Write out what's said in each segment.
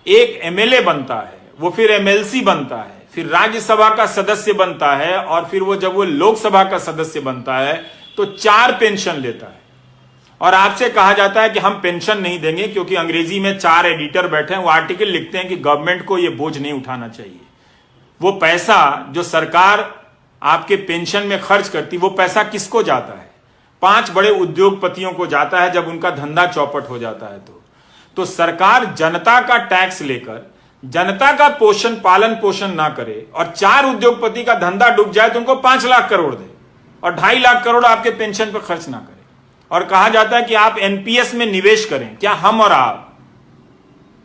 एक एमएलए बनता है, वो फिर एमएलसी बनता है, फिर राज्यसभा का सदस्य बनता है, और फिर जब वो लोकसभा का सदस्य बनता है तो 4 पेंशन लेता है। और आपसे कहा जाता है कि हम पेंशन नहीं देंगे, क्योंकि अंग्रेजी में 4 एडिटर बैठे हैं, वो आर्टिकल लिखते हैं कि गवर्नमेंट को ये बोझ नहीं उठाना चाहिए। वो पैसा जो सरकार आपके पेंशन में खर्च करती, वो पैसा किसको जाता है? 5 बड़े उद्योगपतियों को जाता है जब उनका धंधा चौपट हो जाता है। तो सरकार जनता का टैक्स लेकर जनता का पालन पोषण ना करे और 4 उद्योगपति का धंधा डूब जाए तो उनको 5 लाख करोड़ दे और 2.5 लाख करोड़ आपके पेंशन पर खर्च ना करे। और कहा जाता है कि आप एनपीएस में निवेश करें। क्या हम और आप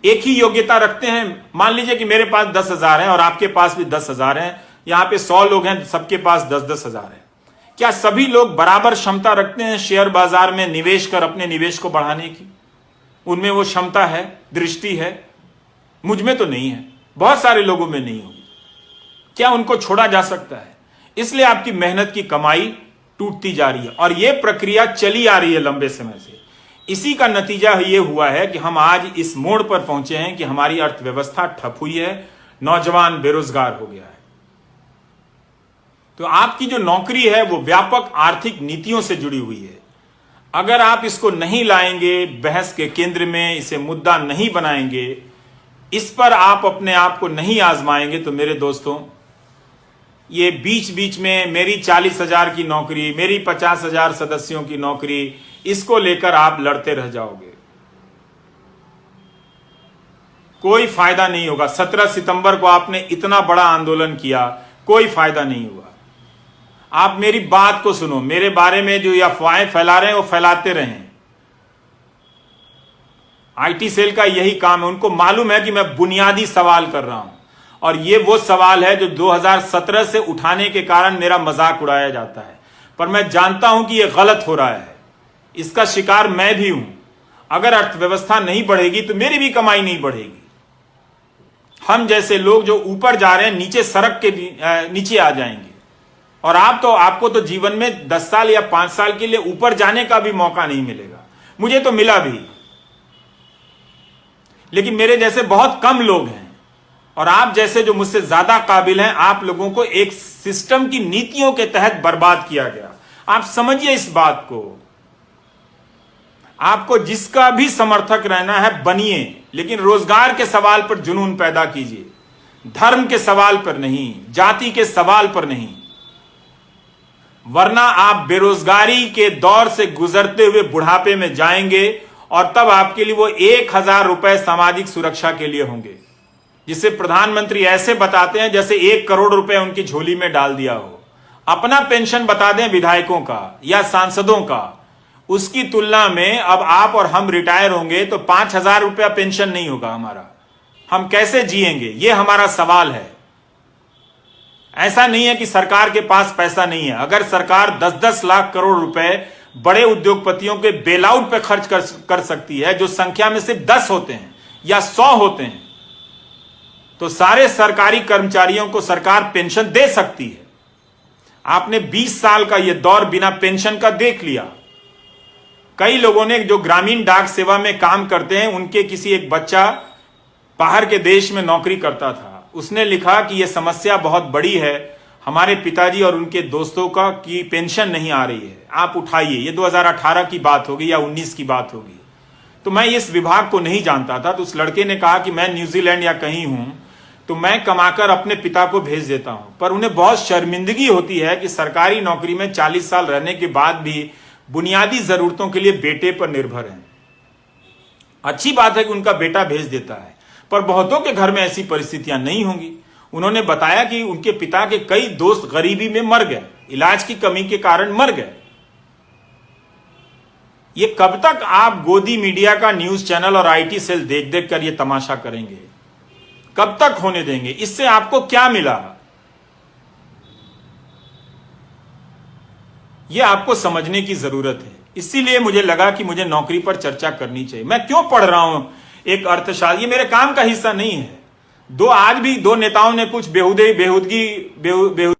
एक ही योग्यता रखते हैं? मान लीजिए कि मेरे पास 10,000 है और आपके पास भी 10,000 है, यहां पे 100 लोग हैं, सबके पास 10-10 हजार है। क्या सभी लोग बराबर क्षमता रखते हैं शेयर बाजार में निवेश कर अपने निवेश को बढ़ाने की? उनमें वो क्षमता है, दृष्टि है? मुझ में तो नहीं है, बहुत सारे लोगों में नहीं होगी। क्या उनको छोड़ा जा सकता है? इसलिए आपकी मेहनत की कमाई टूटती जा रही है और यह प्रक्रिया चली आ रही है लंबे समय से। इसी का नतीजा यह हुआ है कि हम आज इस मोड़ पर पहुंचे हैं कि हमारी अर्थव्यवस्था ठप हुई है, नौजवान बेरोजगार हो गया है। तो आपकी जो नौकरी है वो व्यापक आर्थिक नीतियों से जुड़ी हुई है। अगर आप इसको नहीं लाएंगे बहस के केंद्र में, इसे मुद्दा नहीं बनाएंगे, इस पर आप अपने आप को नहीं आजमाएंगे, तो मेरे दोस्तों, ये बीच बीच में मेरी 40,000 की नौकरी, मेरी 50,000 सदस्यों की नौकरी, इसको लेकर आप लड़ते रह जाओगे। कोई फायदा नहीं होगा। 17 सितंबर को आपने इतना बड़ा आंदोलन किया, कोई फायदा नहीं हुआ। आप मेरी बात को सुनो, मेरे बारे में जो अफवाहें फैला रहे हैं वो फैलाते रहें। आईटी सेल का यही काम है। उनको मालूम है कि मैं बुनियादी सवाल कर रहा हूं और ये वो सवाल है जो 2017 से उठाने के कारण मेरा मजाक उड़ाया जाता है, पर मैं जानता हूं कि ये गलत हो रहा है। इसका शिकार मैं भी हूं। अगर अर्थव्यवस्था नहीं बढ़ेगी तो मेरी भी कमाई नहीं बढ़ेगी। हम जैसे लोग जो ऊपर जा रहे हैं नीचे सड़क के नीचे आ जाएंगे। और आपको तो जीवन में 10 साल या 5 साल के लिए ऊपर जाने का भी मौका नहीं मिलेगा। मुझे तो मिला भी, लेकिन मेरे जैसे बहुत कम लोग हैं और आप जैसे जो मुझसे ज्यादा काबिल हैं, आप लोगों को एक सिस्टम की नीतियों के तहत बर्बाद किया गया। आप समझिए इस बात को। आपको जिसका भी समर्थक रहना है बनिए, लेकिन रोजगार के सवाल पर जुनून पैदा कीजिए, धर्म के सवाल पर नहीं, जाति के सवाल पर नहीं, वरना आप बेरोजगारी के दौर से गुजरते हुए बुढ़ापे में जाएंगे और तब आपके लिए वो 1,000 रुपए सामाजिक सुरक्षा के लिए होंगे, जिसे प्रधानमंत्री ऐसे बताते हैं जैसे 1 करोड़ रुपए उनकी झोली में डाल दिया हो। अपना पेंशन बता दें विधायकों का या सांसदों का, उसकी तुलना में अब आप और हम रिटायर होंगे तो 5,000 रुपया पेंशन नहीं होगा हमारा। हम कैसे जिएंगे, ये हमारा सवाल है। ऐसा नहीं है कि सरकार के पास पैसा नहीं है। अगर सरकार 10-10 लाख करोड़ रुपए बड़े उद्योगपतियों के बेलआउट पे खर्च कर सकती है, जो संख्या में सिर्फ 10 होते हैं या 100 होते हैं, तो सारे सरकारी कर्मचारियों को सरकार पेंशन दे सकती है। आपने 20 साल का यह दौर बिना पेंशन का देख लिया। कई लोगों ने जो ग्रामीण डाक सेवा में काम करते हैं, उनके किसी एक बच्चा बाहर के देश में नौकरी करता था, उसने लिखा कि यह समस्या बहुत बड़ी है, हमारे पिताजी और उनके दोस्तों का की पेंशन नहीं आ रही है, आप उठाइए। ये 2018 की बात होगी या 19 की बात होगी। तो मैं इस विभाग को नहीं जानता था, तो उस लड़के ने कहा कि मैं न्यूजीलैंड या कहीं हूं तो मैं कमाकर अपने पिता को भेज देता हूं। पर उन्हें बहुत शर्मिंदगी होती है कि सरकारी नौकरी में 40 साल रहने के बाद भी बुनियादी जरूरतों के लिए बेटे पर निर्भर हैं। अच्छी बात है कि उनका बेटा भेज देता है, पर बहुतों के घर में ऐसी परिस्थितियां नहीं होंगी। उन्होंने बताया कि उनके पिता के कई दोस्त गरीबी में मर गए, इलाज की कमी के कारण मर गए। ये कब तक आप गोदी मीडिया का न्यूज चैनल और आईटी सेल देख देख कर ये तमाशा करेंगे? कब तक होने देंगे? इससे आपको क्या मिला? यह आपको समझने की जरूरत है। इसीलिए मुझे लगा कि मुझे नौकरी पर चर्चा करनी चाहिए। मैं क्यों पढ़ रहा हूं एक अर्थशास्त्र, ये मेरे काम का हिस्सा नहीं है। आज भी दो नेताओं ने कुछ बेहुदगी